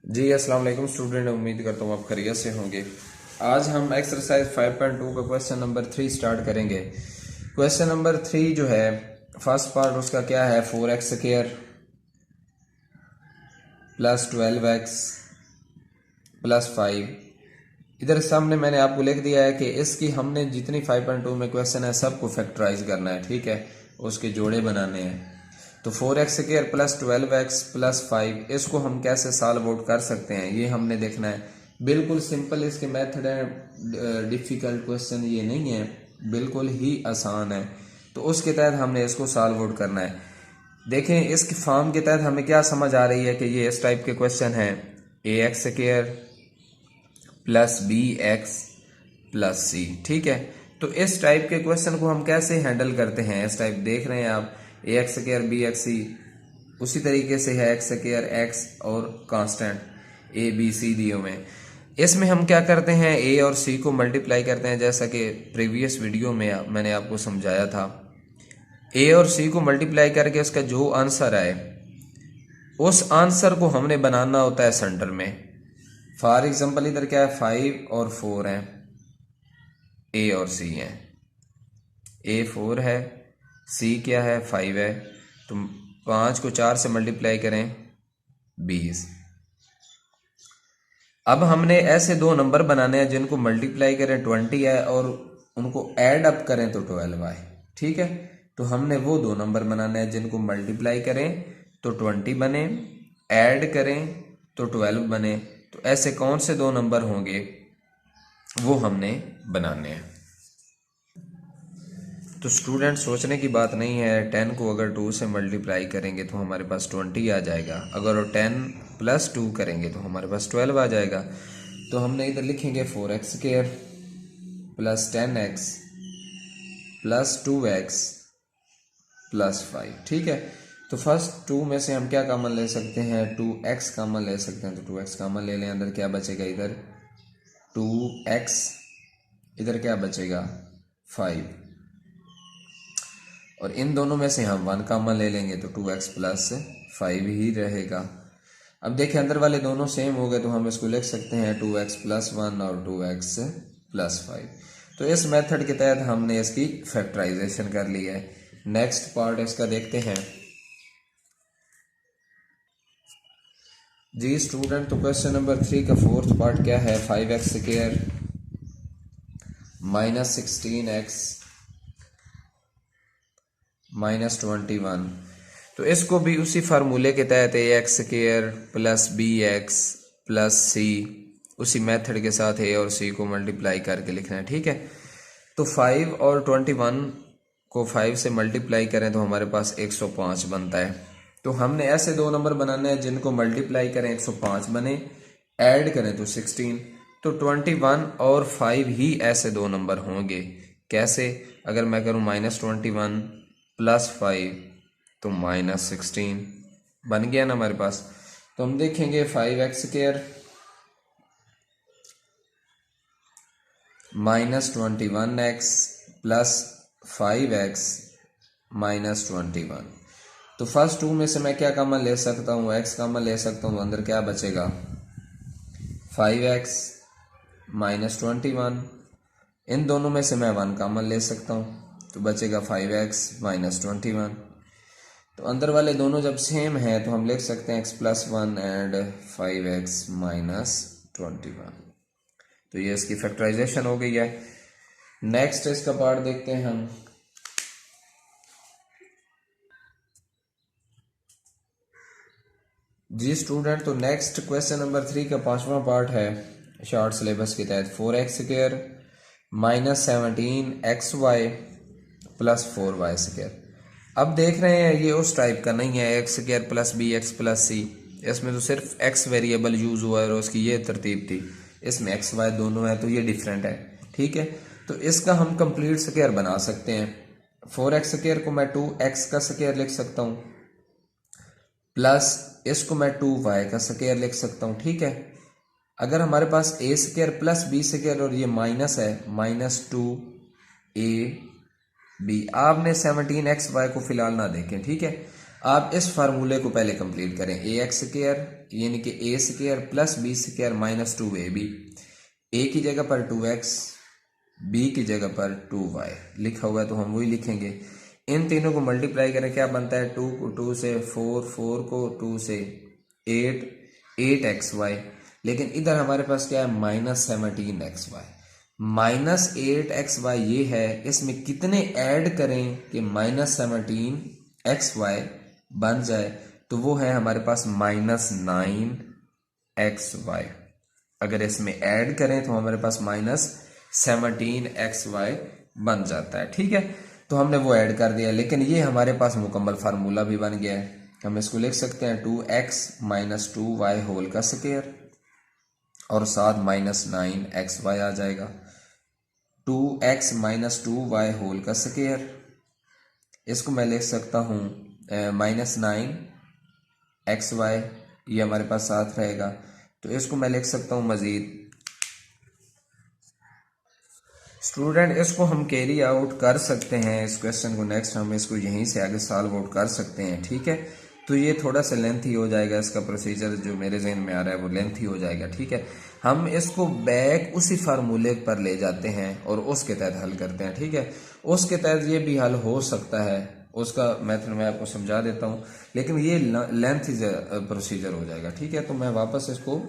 जी अस्सलाम वालेकुम स्टूडेंट, उम्मीद करता हूँ आप खैरियत से होंगे। आज हम एक्सरसाइज 5.2 का क्वेश्चन नंबर 3 स्टार्ट करेंगे। क्वेश्चन नंबर 3 जो है फर्स्ट पार्ट उसका क्या है, 4x square plus 12x plus 5। इधर सामने मैंने आपको लिख दिया है कि इसकी हमने जितनी 5.2 में क्वेश्चन है सबको फैक्टराइज करना है, ठीक है, उसके जोड़े बनाने हैं। तो 4x square plus 12x plus 5 इसको हम कैसे सॉल्व आउट कर सकते हैं ये हमने देखना है। बिल्कुल सिंपल इसके मेथड है, डिफिकल्ट क्वेश्चन ये नहीं है, बिल्कुल ही आसान है। तो उसके तहत हमने इसको सॉल्व आउट करना है। देखें इसके फॉर्म के तहत हमें क्या समझ आ रही है कि ये इस टाइप के क्वेश्चन है, ax square plus B X plus C, ठीक है। तो इस टाइप के क्वेश्चन को हम कैसे हैंडल करते हैं, इस टाइप देख रहे हैं आप, ए एक्स स्क्वायर बी एक्स सी, उसी तरीके से है एक्स स्क्वायर एक्स और कांस्टेंट ए बी सी दिए हुए हैं। इसमें हम क्या करते हैं, ए और सी को मल्टीप्लाई करते हैं, जैसा कि प्रीवियस वीडियो में मैंने आपको समझाया था। ए और सी को मल्टीप्लाई करके उसका जो आंसर आए उस आंसर को हमने बनाना होता है सेंटर में। फॉर एग्जाम्पल इधर क्या है, 5 और 4 है, ए और सी है, ए 4 है, सी क्या है 5 है। तो 5 को 4 से मल्टीप्लाई करें 20। अब हमने ऐसे दो नंबर बनाने हैं जिनको मल्टीप्लाई करें 20 है और उनको ऐड अप करें तो 12 है, ठीक है। तो हमने वो दो नंबर बनाने हैं जिनको मल्टीप्लाई करें तो 20 बने, ऐड करें तो 12 बने। तो ऐसे कौन से दो नंबर होंगे वो हमने बनाने हैं। तो स्टूडेंट सोचने की बात नहीं है, 10 को अगर 2 से मल्टीप्लाई करेंगे तो हमारे पास 20 आ जाएगा, अगर 10 प्लस 2 करेंगे तो हमारे पास 12 आ जाएगा। तो हमने इधर लिखेंगे 4x square plus 10x plus 2x plus 5, ठीक है। तो फर्स्ट 2 में से हम क्या कॉमन ले सकते हैं, 2x कॉमन ले सकते हैं। तो 2x कॉमन ले लें, अंदर क्या बचेगा, इधर 2x, इधर क्या बचेगा 5, और इन दोनों में से हम 1 कॉमन ले लेंगे तो 2x प्लस 5 ही रहेगा। अब देखिए अंदर वाले दोनों सेम हो गए तो हम इसको लिख सकते हैं 2x प्लस 1 और 2x प्लस 5। तो इस मेथड के तहत हमने इसकी फैक्टराइजेशन कर ली है। नेक्स्ट पार्ट इसका देखते हैं जी स्टूडेंट। तो क्वेश्चन नंबर 3 का फोर्थ पार्ट क्या है, 5x square minus 16x minus 21। तो इसको भी उसी फार्मूले के तहत A X square plus B X plus C, उसी मेथड के साथ ए और सी को मल्टीप्लाई करके लिखना है, ठीक है। तो 5 और 21 को 5 से मल्टीप्लाई करें तो हमारे पास 105 बनता है। तो हमने ऐसे दो नंबर बनाने हैं जिनको मल्टीप्लाई करें 105 बने, ऐड करें तो 16। तो 21 और 5 ही ऐसे दो नंबर होंगे। कैसे, अगर मैं करूं -21 प्लस 5 तो -16 बन गया ना हमारे पास। तो हम देखेंगे 5x square -21x plus 5x -21। तो फर्स्ट 2 में से मैं क्या कॉमन ले सकता हूँ, x कॉमन ले सकता हूँ, अंदर क्या बचेगा 5x -21। इन दोनों में से मैं 1 कॉमन ले सकता हूँ तो बचेगा 5x -21। तो अंदर वाले दोनों जब सेम हैं तो हम लिख सकते हैं x प्लस 1 एंड 5x -21। तो ये इसकी फैक्टराइजेशन हो गई है। नेक्स्ट इसका पार्ट देखते हैं हम। जी स्टूडेंट, तो नेक्स्ट क्वेश्चन नंबर 3 का 5वां पार्ट है शॉर्ट सिलेबस के तहत, 4x square minus 17xy plus 4y square. अब देख रहे हैं ये उस टाइप का नहीं है, X square plus B X plus C, इसमें तो सिर्फ एक्स वेरिएबल यूज हुआ है और उसकी ये तरतीब थी। इसमें एक्स वाई दोनों है तो ये डिफरेंट है, ठीक है। तो इसका हम कंप्लीट स्क्वायर बना सकते हैं। 4x स्क्वायर को मैं 2x का स्क्वायर लिख सकता हूँ, प्लस इसको मैं 2y का स्क्वायर लिख सकता हूँ, ठीक है। अगर हमारे पास a square plus B square और ये माइनस है, -2ab, आपने 17xy को फिलहाल ना देखें, ठीक है। आप इस फार्मूले को पहले कंप्लीट करें, ए एक्स स्क्वायर यानी कि A square plus B square minus 2ab, A की जगह पर 2x, बी की जगह पर 2y लिखा हुआ है तो हम वही लिखेंगे। इन तीनों को मल्टीप्लाई करें, क्या बनता है, 2 को 2 से 4, 4 को 2 से 8, 8xy। लेकिन इधर हमारे पास क्या है, माइनस 17xy, माइनस 8xy ये है। इसमें कितने ऐड करें कि माइनस 17xy बन जाए, तो वो है हमारे पास माइनस 9xy। अगर इसमें ऐड करें तो हमारे पास माइनस 17xy बन जाता है, ठीक है। तो हमने वो ऐड कर दिया, लेकिन ये हमारे पास मुकम्मल फार्मूला भी बन गया है। हम इसको लिख सकते हैं 2x माइनस 2y होल का स्क्वायर और साथ माइनस 9xy आ जाएगा। 2x माइनस 2y होल का स्क्वायर, इसको मैं लिख सकता हूँ माइनस 9xy, ये हमारे पास साथ रहेगा। तो इसको मैं लिख सकता हूँ मजीद। स्टूडेंट इसको हम कैरी आउट कर सकते हैं, इस क्वेश्चन को नेक्स्ट हम इसको यहीं से आगे सॉल्व आउट कर सकते हैं, ठीक है। तो ये थोड़ा सा लेंथी हो जाएगा, इसका प्रोसीजर जो मेरे जहन में आ रहा है वो लेंथी हो जाएगा, ठीक है। हम इसको बैक उसी फार्मूले पर ले जाते हैं और उसके तहत हल करते हैं, ठीक है। उसके तहत ये भी हल हो सकता है, उसका मेथड मैं आपको समझा देता हूँ, लेकिन ये लेंथी प्रोसीजर हो जाएगा, ठीक है। तो मैं वापस इसको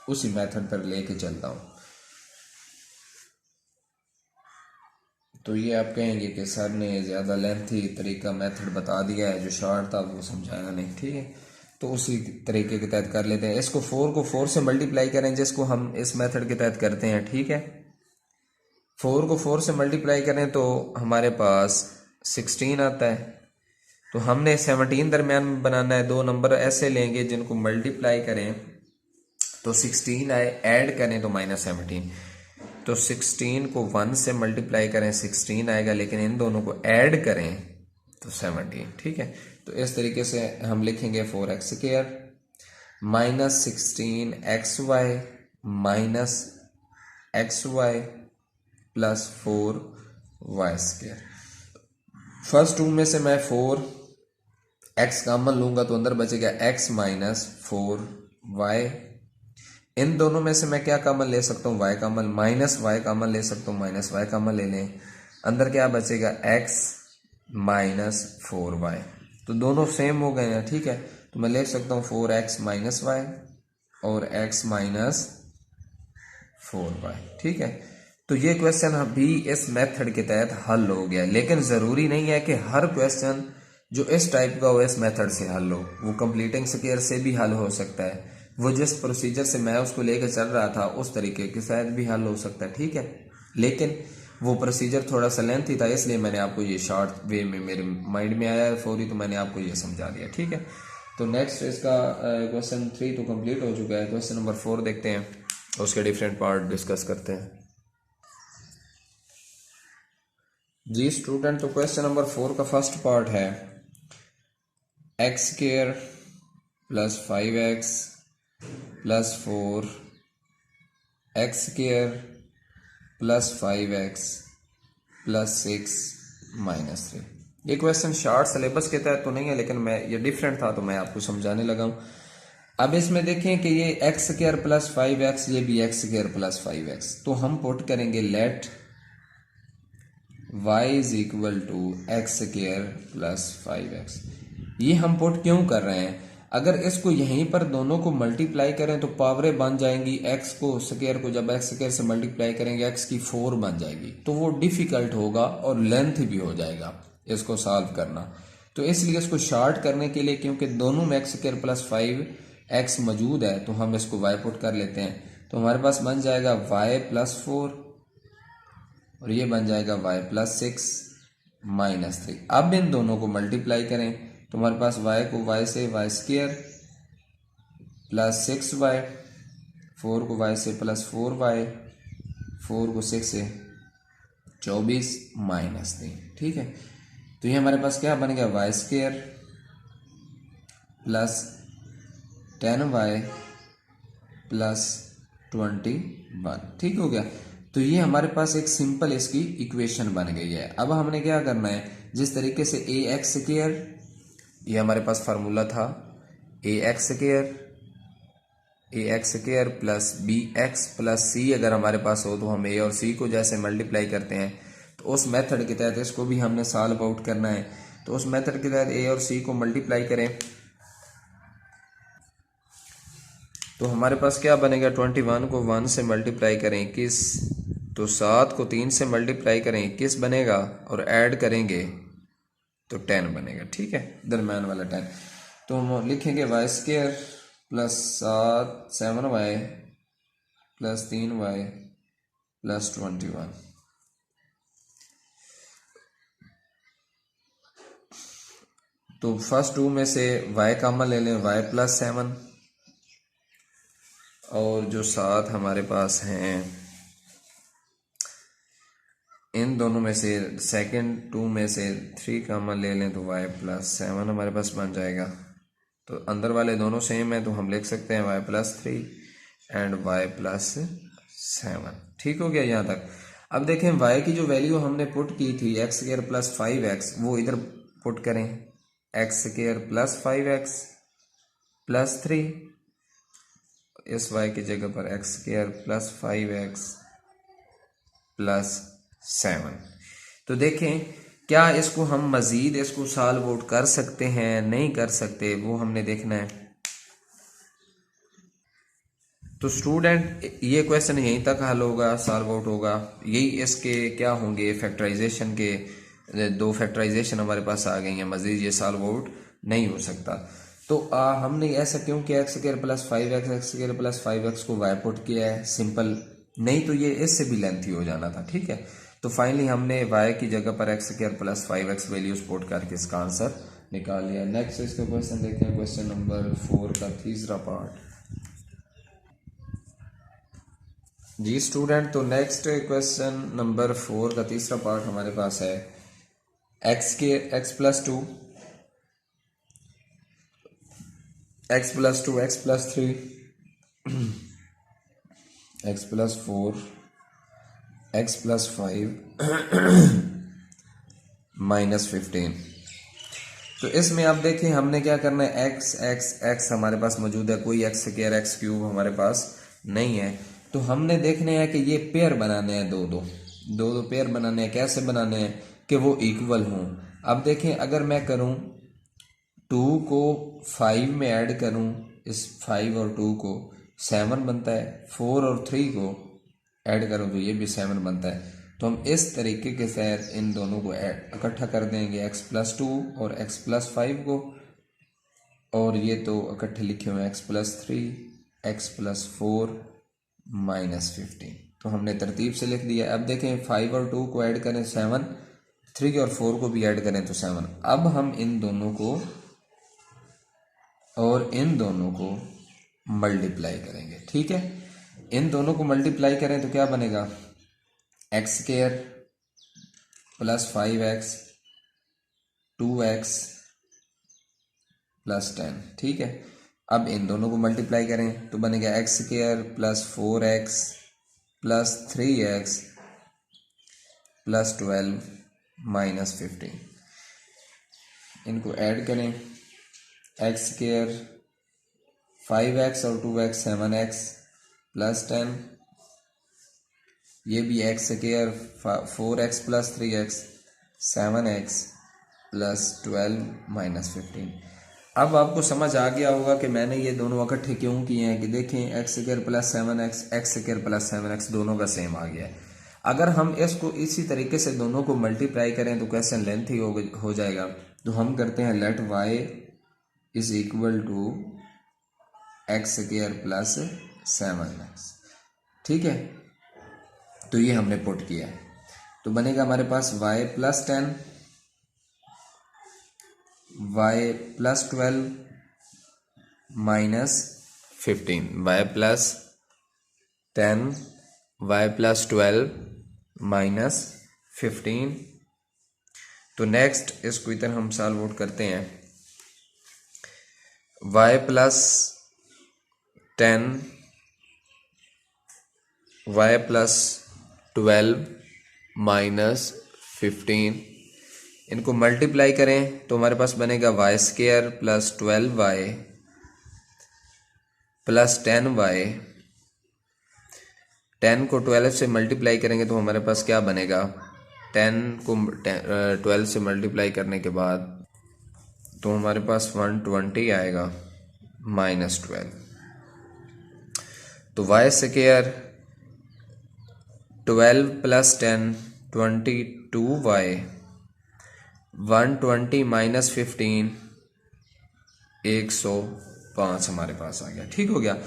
उसी मेथड पर लेके चलता हूँ। तो ये आप कहेंगे कि सर ने ज़्यादा लेंथी तरीका मेथड बता दिया है, जो शॉर्ट था वो समझाया नहीं, ठीक है। तो उसी तरीके के तहत कर लेते हैं। इसको 4 को 4 से मल्टीप्लाई करें, जिसको हम इस मेथड के तहत करते हैं, ठीक है। 4 को 4 से मल्टीप्लाई करें तो हमारे पास 16 आता है। तो हमने 17 दरमियान में बनाना है, दो नंबर ऐसे लेंगे जिनको मल्टीप्लाई करें तो 16 आए, ऐड करें तो माइनस 17। तो 16 को 1 से मल्टीप्लाई करें 16 आएगा, लेकिन इन दोनों को ऐड करें तो 17, ठीक है। तो इस तरीके से हम लिखेंगे 4x square minus 16xy minus xy plus 4y square. First two में से मैं 4x कॉमन लूंगा तो अंदर बचेगा x माइनस 4y। इन दोनों में से मैं क्या कॉमन ले सकता हूँ, y common, minus y common ले सकता हूँ, माइनस y कॉमन ले लें। अंदर क्या बचेगा, x माइनस 4y। तो दोनों सेम हो गए हैं, ठीक है। तो मैं लिख सकता हूँ 4x माइनस y और x माइनस 4y, ठीक है। तो ये क्वेश्चन भी इस मेथड के तहत हल हो गया, लेकिन ज़रूरी नहीं है कि हर क्वेश्चन जो इस टाइप का हो इस मेथड से हल हो। वो कंप्लीटिंग स्क्वायर से भी हल हो सकता है, वो जिस प्रोसीजर से मैं उसको लेकर चल रहा था उस तरीके के शायद भी हल हो सकता है, ठीक है। लेकिन वो प्रोसीजर थोड़ा सा लेंथी था, इसलिए मैंने आपको ये शॉर्ट वे में मेरे माइंड में आया है फौरी, तो मैंने आपको ये समझा दिया, ठीक है। तो नेक्स्ट इसका क्वेश्चन 3 तो कंप्लीट हो चुका है। क्वेश्चन नंबर 4 देखते हैं, उसके डिफरेंट पार्ट डिस्कस करते हैं जी स्टूडेंट। तो क्वेश्चन नंबर 4 का फर्स्ट पार्ट है X square plus 5x plus 4 x square plus 5x plus 6 minus 3। ये क्वेश्चन शॉर्ट सिलेबस के तहत तो नहीं है, लेकिन मैं ये डिफरेंट था तो मैं आपको समझाने लगा हूँ। अब इसमें देखें कि ये एक्स स्क्वायर प्लस 5x, ये भी एक्स स्क्वायर प्लस 5x। तो हम पुट करेंगे let y is equal to X square plus 5x। ये हम पुट क्यों कर रहे हैं, अगर इसको यहीं पर दोनों को मल्टीप्लाई करें तो पावरें बन जाएंगी, x को स्क्वायर को जब x स्क्वायर से मल्टीप्लाई करेंगे x की 4 बन जाएगी, तो वो डिफिकल्ट होगा और लेंथ भी हो जाएगा इसको सॉल्व करना। तो इसलिए इसको शॉर्ट करने के लिए, क्योंकि दोनों में x स्क्वायर प्लस 5x मौजूद है, तो हम इसको y पुट कर लेते हैं। तो हमारे पास बन जाएगा y प्लस 4 और ये बन जाएगा y प्लस 6 माइनस 3। अब इन दोनों को मल्टीप्लाई करें तो हमारे पास y को y से y स्क्वायर प्लस 6y, 4 को y से प्लस 4y, 4 को 6 से 24 माइनस 3, ठीक है। तो ये हमारे पास क्या बन गया, y square plus 10y plus 21, ठीक हो गया। तो ये हमारे पास एक सिंपल इसकी इक्वेशन बन गई है। अब हमने क्या करना है, जिस तरीके से ax स्क्वायर ये हमारे पास फार्मूला था A X square plus B X plus C. अगर हमारे पास हो तो हम ए और सी को जैसे मल्टीप्लाई करते हैं तो उस मेथड के तहत इसको भी हमने सॉल्व आउट करना है। तो उस मेथड के तहत ए और सी को मल्टीप्लाई करें तो हमारे पास क्या बनेगा, 21 को 1 से मल्टीप्लाई करें 21, तो 7 को 3 से मल्टीप्लाई करें 21 बनेगा, और ऐड करेंगे तो 10 बनेगा। ठीक है, दरम्यान वाला 10। तो हम लिखेंगे Y square plus 7y plus 3y plus 21। तो फर्स्ट 2 में से y कॉमन ले लें, y प्लस 7, और जो 7 हमारे पास हैं इन दोनों में से सेकंड 2 में से 3 कॉमन ले लें तो y प्लस 7 हमारे पास बन जाएगा। तो अंदर वाले दोनों सेम है तो हम लिख सकते हैं y plus 3 and y plus 7। ठीक हो गया यहाँ तक। अब देखें y की जो वैल्यू हमने पुट की थी एक्स स्क्र प्लस 5x, वो इधर पुट करें, x square plus 5x plus 3, इस y की जगह पर x square plus 5x plus 7। तो देखें क्या इसको हम मज़ीद इसको सॉल्व आउट कर सकते हैं, नहीं कर सकते, वो हमने देखना है। तो स्टूडेंट ये क्वेश्चन यहीं तक हल होगा, सॉल्व आउट होगा। यही इसके क्या होंगे फैक्टराइजेशन के, 2 फैक्टराइजेशन हमारे पास आ गई हैं, मज़ीद ये सॉल्व आउट नहीं हो सकता। तो हमने ऐसा क्यों किया, x square plus 5x x square plus 5x को वाई पुट किया है, सिंपल, नहीं तो ये इससे भी लेंथी हो जाना था। ठीक है, तो फाइनली हमने y की जगह पर x square plus 5x values put करके इसका आंसर निकाल लिया। नेक्स्ट इसका क्वेश्चन देखते हैं, क्वेश्चन नंबर 4 का तीसरा पार्ट। जी स्टूडेंट, तो नेक्स्ट क्वेश्चन नंबर 4 का तीसरा पार्ट हमारे पास है x plus 2 x plus 2 x plus 3 x plus 4 x plus 5 minus 15। तो इसमें आप देखें हमने क्या करना है, एक्स एक्स एक्स हमारे पास मौजूद है, कोई एक्स स्क्वायर एक्स क्यूब हमारे पास नहीं है। तो हमने देखने हैं कि ये पेयर बनाने हैं, दो पेयर बनाने हैं। कैसे बनाने हैं कि वो इक्वल हों। अब देखें अगर मैं करूं 2 को 5 में ऐड करूं, इस 5 और 2 को 7 बनता है, 4 और 3 को ऐड करूं तो ये भी 7 बनता है। तो हम इस तरीके के साथ इन दोनों को इकट्ठा कर देंगे, x प्लस 2 और x प्लस 5 को, और ये तो इकट्ठे लिखे हुए हैं x plus 3 x plus 4 minus 15। तो हमने तरतीब से लिख दिया। अब देखें 5 और 2 को ऐड करें 7, 3 और 4 को भी ऐड करें तो 7। अब हम इन दोनों को और इन दोनों को मल्टीप्लाई करेंगे। ठीक है, इन दोनों को मल्टीप्लाई करें तो क्या बनेगा, x square plus 5x 2x plus 10। ठीक है, अब इन दोनों को मल्टीप्लाई करें तो बनेगा x square plus 4x plus 3x plus 12 minus 15। इनको ऐड करें, एक्स स्क्वायर 5x और 2x 7x प्लस 10, ये भी x square 4x plus 3x 7x plus 12 minus 15। अब आपको समझ आ गया होगा कि मैंने ये दोनों इकट्ठे क्यों किए हैं। कि देखें X square plus 7x x square plus 7x दोनों का सेम आ गया है। अगर हम इसको इसी तरीके से दोनों को मल्टीप्लाई करें तो क्वेश्चन लेंथी हो जाएगा। तो हम करते हैं let y is equal to X square plus 7x। ठीक है, तो ये हमने पुट किया है। तो बनेगा हमारे पास y plus 10 y plus 12 minus 15, y plus 10 y plus 12 minus 15। तो नेक्स्ट इसको इधर हम सॉल्व आउट करते हैं, y plus 10 y plus 12 minus 15। इनको मल्टीप्लाई करें तो हमारे पास बनेगा Y square plus 12y plus 10y। 10 को 12 से मल्टीप्लाई करेंगे तो हमारे पास क्या बनेगा, 10 को 12 से मल्टीप्लाई करने के बाद तो हमारे पास 120 आएगा माइनस 12। तो Y square 12 plus 10 22y 120 minus 15 105 हमारे पास आ गया। ठीक हो गया।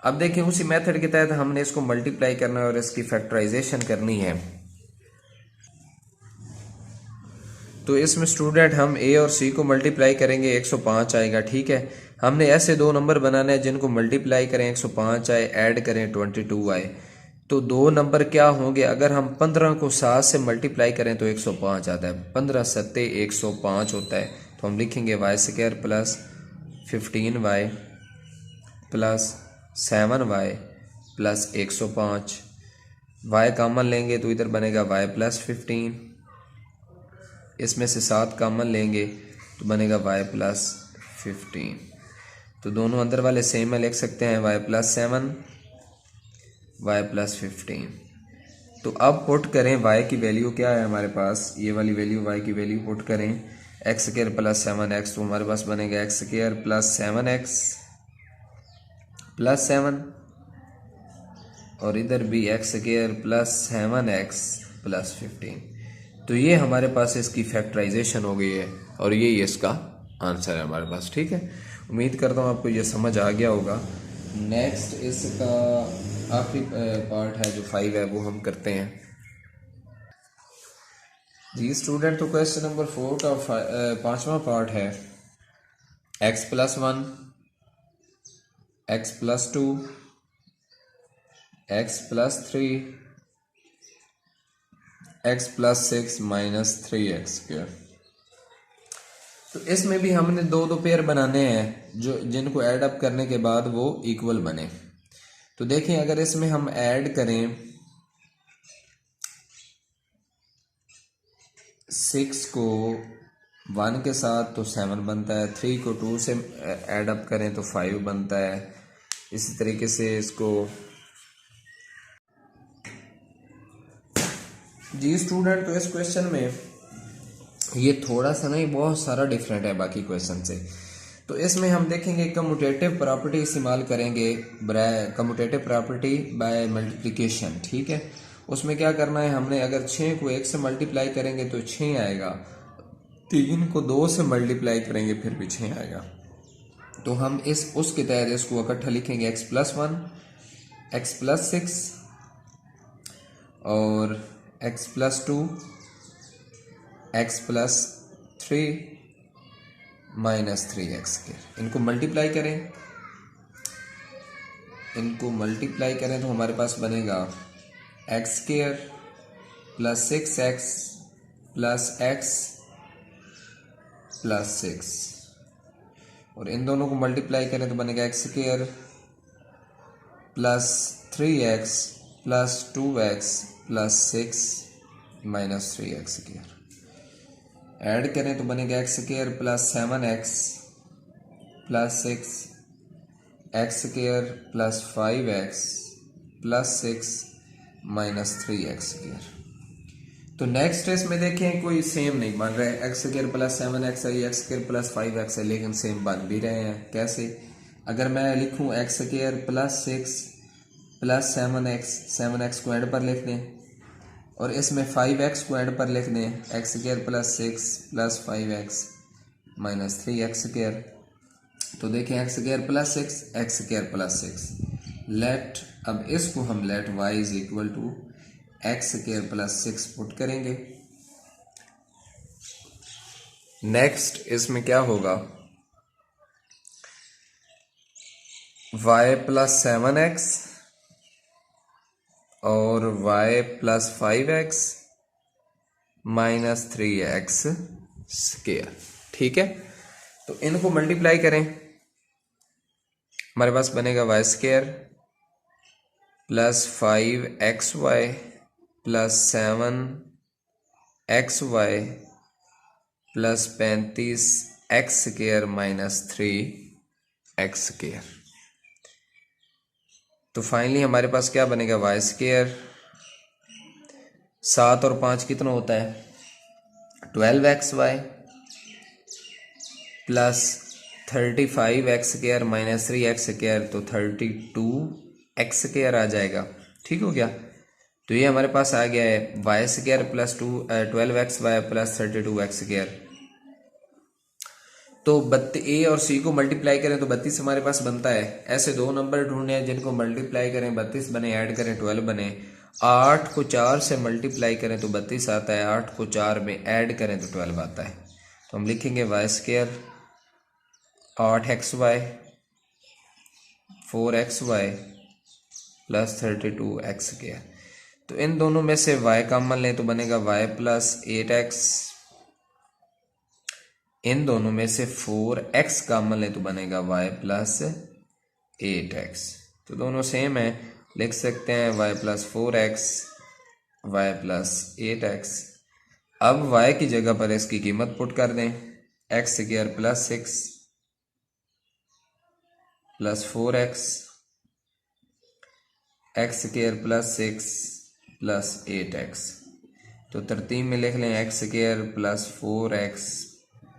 अब देखें उसी मेथड के तहत हमने इसको मल्टीप्लाई करना है और इसकी फैक्टराइजेशन करनी है। तो इसमें स्टूडेंट हम ए और सी को मल्टीप्लाई करेंगे 105 आएगा। ठीक है, हमने ऐसे दो नंबर बनाने हैं जिनको मल्टीप्लाई करें 105 आए, ऐड करें 22 आए। तो दो नंबर क्या होंगे, अगर हम 15 को 7 से मल्टीप्लाई करें तो 105 आता है। 15 सत्ते 105 होता है। तो हम लिखेंगे Y square plus 15y plus 7y plus 105। y common लेंगे तो इधर बनेगा y प्लस 15, इसमें से 7 कॉमन लेंगे तो बनेगा y प्लस 15। तो दोनों अंदर वाले सेम है, लिख सकते हैं y प्लस 7 y प्लस 15। तो अब पुट करें y की वैल्यू क्या है हमारे पास, ये वाली वैल्यू y की वैल्यू पुट करें एक्स स्क्वायर प्लस 7x। तो हमारे पास बनेगा x square plus 7x plus 7 और इधर भी x square plus 7x plus 15। तो ये हमारे पास इसकी फैक्टराइजेशन हो गई है और ये इसका आंसर है हमारे पास। ठीक है, उम्मीद करता हूँ आपको ये समझ आ गया होगा। नेक्स्ट इसका आखिरी पार्ट है जो 5 है वो हम करते हैं जी स्टूडेंट। तो क्वेश्चन नंबर 4 का 5वां पार्ट है x plus 1 x plus 2 x plus 3 x plus 6 minus 3x square. तो इसमें भी हमने दो पेयर बनाने हैं जो जिनको ऐड अप करने के बाद वो इक्वल बने। तो देखें अगर इसमें हम ऐड करें 6 को 1 के साथ तो 7 बनता है, 3 को 2 से ऐड अप करें तो 5 बनता है। इसी तरीके से इसको जी स्टूडेंट। तो इस क्वेश्चन में ये थोड़ा सा नहीं बहुत सारा डिफरेंट है बाकी क्वेश्चन से। तो इसमें हम देखेंगे कम्यूटेटिव प्रॉपर्टी इस्तेमाल करेंगे, कम्यूटेटिव प्रॉपर्टी बाय मल्टीप्लिकेशन। ठीक है, उसमें क्या करना है हमने, अगर 6 को 1 से मल्टीप्लाई करेंगे तो 6 आएगा, 3 को 2 से मल्टीप्लाई करेंगे फिर भी 6 आएगा। तो हम उसके तहत इसको इकट्ठा लिखेंगे x प्लस 1 x प्लस 6 और x plus 2 x plus 3 minus 3x square. इनको मल्टीप्लाई करें तो हमारे पास बनेगा x square plus 6x plus x plus 6 और इन दोनों को मल्टीप्लाई करें तो बनेगा x square plus 3x plus 2x plus 6 minus 3x square. Add करें तो बनेगा x square plus 7x plus 6 X square plus 5x plus 6 minus 3x square. तो नेक्स्ट इसमें देखें कोई सेम नहीं बन रहा है, एक्स स्क्वायर प्लस 7x है, एक्स स्क्वायर प्लस 5x है, लेकिन सेम बन भी रहे हैं। कैसे, अगर मैं लिखूं x square plus 6 plus 7x square पर लिख दें और इसमें 5x स्क्वायर पर लिख दें X square plus 6 plus 5x minus 3x square. तो देखें X square plus 6 X square plus 6 let, अब इसको हम let y is equal to X square plus 6 put करेंगे। नेक्स्ट इसमें क्या होगा, y प्लस 7x और y plus 5x minus 3x square. ठीक है, तो इनको मल्टीप्लाई करें, हमारे पास बनेगा y square plus 5xy plus 7xy plus 35 x square minus 3 x square. तो फाइनली हमारे पास क्या बनेगा, वाई स्क्वायर 7 और 5 कितना होता है 12xy plus 35x square minus 3x square, तो 32x स्क्वायर आ जाएगा। ठीक हो गया। तो ये हमारे पास आ गया है Y square plus 12xy plus 32x square. तो ए और सी को मल्टीप्लाई करें तो 32 हमारे पास बनता है। ऐसे दो नंबर ढूंढने हैं जिनको मल्टीप्लाई करें 32 बने, ऐड करें 12 बने। 8 को 4 से मल्टीप्लाई करें तो 32 आता है, 8 को 4 में ऐड करें तो 12 आता है। तो हम लिखेंगे Y square 8xy 4xy plus 32x square. तो इन दोनों में से y कॉमन लें तो बनेगा y प्लस 8x। इन दोनों में से 4x कॉमन लें तो बनेगा y प्लस 8x। तो दोनों सेम है, लिख सकते हैं y plus 4x y plus 8x। अब y की जगह पर इसकी कीमत पुट कर दें, x square plus 6 plus 4x, x square plus 6 plus 8x। तो तरतीब में लिख लें x square plus 4x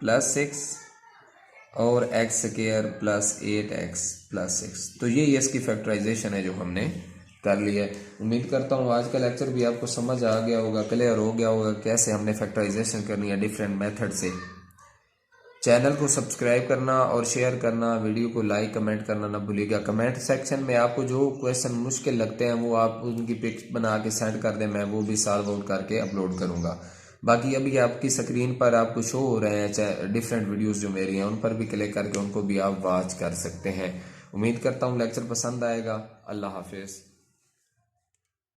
plus 6 और x square plus 8x plus 6। तो ये इसकी फैक्टराइजेशन है जो हमने कर लिया है। उम्मीद करता हूँ आज का लेक्चर भी आपको समझ आ गया होगा, क्लियर हो गया होगा कैसे हमने फैक्टराइजेशन करनी है डिफरेंट मेथड से। चैनल को सब्सक्राइब करना और शेयर करना, वीडियो को लाइक कमेंट करना ना भूलिएगा। कमेंट सेक्शन में आपको जो क्वेश्चन मुश्किल लगते हैं वो आप उनकी पिक्स बना के सेंड कर दें, मैं वो भी सॉल्व आउट करके अपलोड करूंगा। बाकी अभी आपकी स्क्रीन पर आपको शो हो रहे हैं डिफरेंट वीडियोस जो मेरी हैं, उन पर भी क्लिक करके उनको भी आप वॉच कर सकते हैं। उम्मीद करता हूँ लेक्चर पसंद आएगा। अल्लाह हाफिज़।